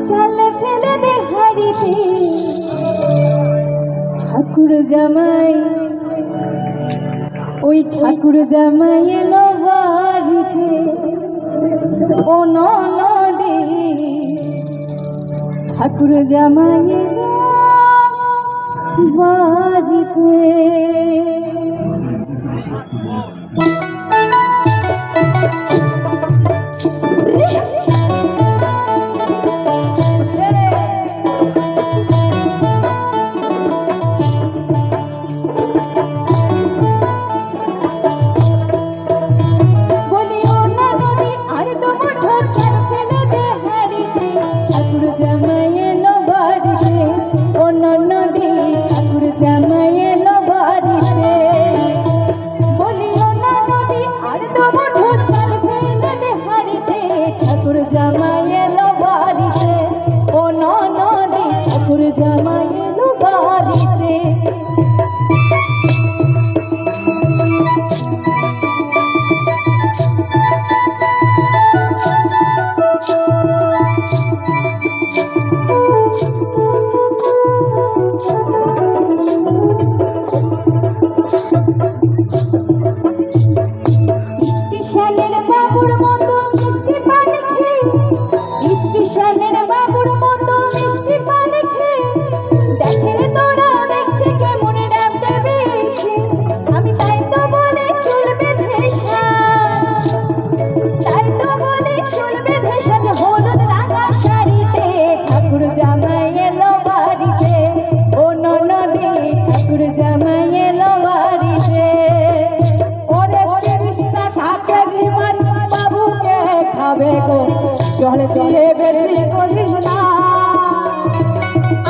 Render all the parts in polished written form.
চাল ফেলে দে হাড়িতে ঠাকুর জামাই ওই ঠাকুর জামাই এলো বাড়িতে ও ননদে ঠাকুর জামাই এলো বাড়িতে ঠাকুর জামাই এলো বাড়িতে ও ননদে ঠাকুর জামাই এলো বাড়িতে স্টেশনের বাবুর মতো মিষ্টি পানি খেয়ে স্টেশনের বাবুর মতো মিষ্টি পানি খেয়ে দেখেন তোরা দেখছে কেমন ডাব দেবে আমি তাই তো বলে চলবে ধেসা তাই তো বলে চলবে ধেসা যে হলুদ রাঙা শাড়িতে ঠাকুর জামাই এলো বাড়িতে ও ননদে ঠাকুর জামাই এলো বাড়িতে খাবে গো চল দিয়ে বেশি করিস না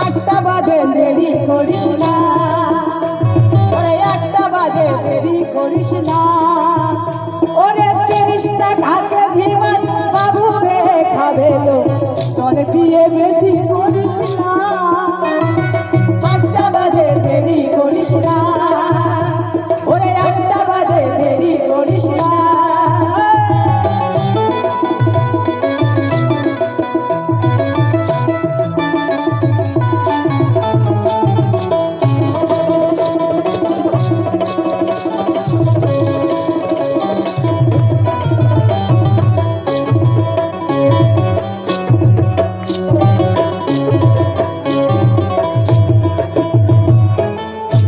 8টা বাজে দেরি করিস না ওরে 8টা বাজে দেরি করিস না ওরে 30 টাকা কেজি মাছ বাবুকে খাবে গো চল দিয়ে বেশি করিস না 8টা বাজে দেরি করিস না ওরে 8টা বাজে দেরি করিস না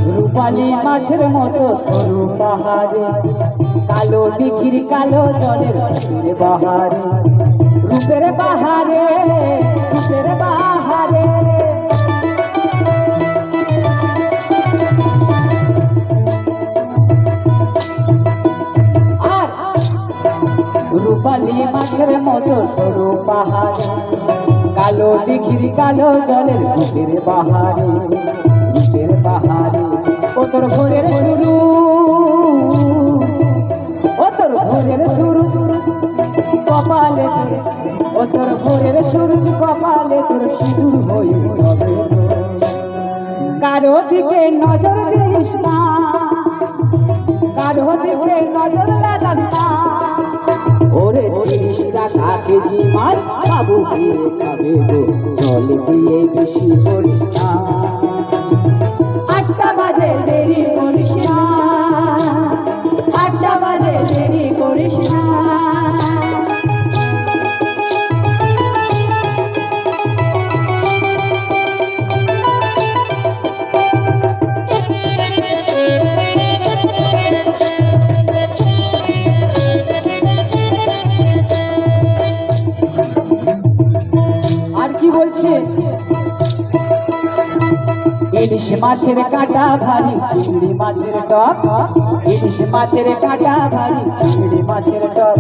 রূপালী মাছের মতো সরু পাহাড়ে কালো দিঘির কালো জলের রূপের বাহারে রূপের বাহারে রূপের বাহারে আর রূপালী মাছের মতো সরু পাহাড়ে কালো দিঘির কালো জলের রূপের বাহারে রূপের বাহারে ও তোর ভোরের শুরু ও তোর ভোরের শুরু কপালে ও তোর ভোরের শুরু কপালে তোর সিঁদুর হয়ে যাবে কারো দিকে নজর দিস না কারো দিকে নজর লাগাস না ওরে 30 টাকা কেজি মাছ বাবু দিয়ে খাবে গো চল দিয়ে বেশি করিস না 8টা বাজে দেরি করিস না 8টা বাজে দেরি করিস না আর কি বলছে ইলিশ মাছের কাঁটা ভারী চিংড়ি মাছের টক ইলিশ মাছের কাঁটা ভারী চিংড়ি মাছের টক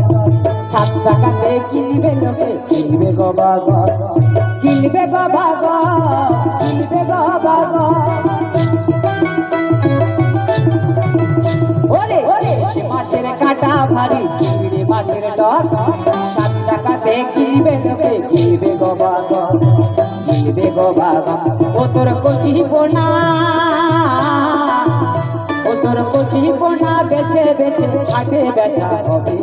7 টাকাতে কিনবে লোকে কিনবে গো বাবা কিনবে গো বাবা কিনবে গো বাবা ওরে ইলিশ মাছের কাঁটা ভারী চিংড়ি মাছের টক 7 টাকাতে কিনবে লোকে কিনবে গো বাবা কিনবে গো বাবা ও তোর কচি পোনা ও তোর কচি পোনা বেছে বেছে হাটে বেচা হবে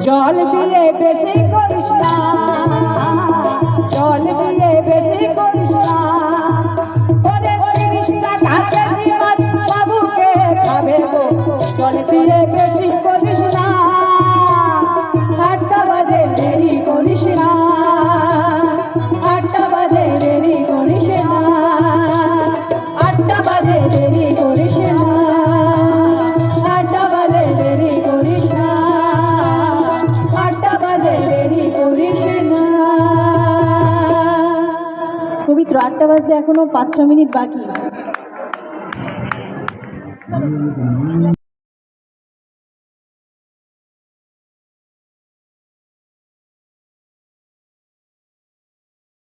জল দিয়ে বেশি করিস না দিয়ে বেশি করিস না, 8টা বাজে দেরি করিস না, 8টা বাজে দেরি করিস না, 8টা বাজে দেরি করিস না, 8টা বাজে দেরি করিস না, 8টা বাজে দেরি করিস না। পবিত্র 8টা বাজতে এখনো 5-6 মিনিট বাকি।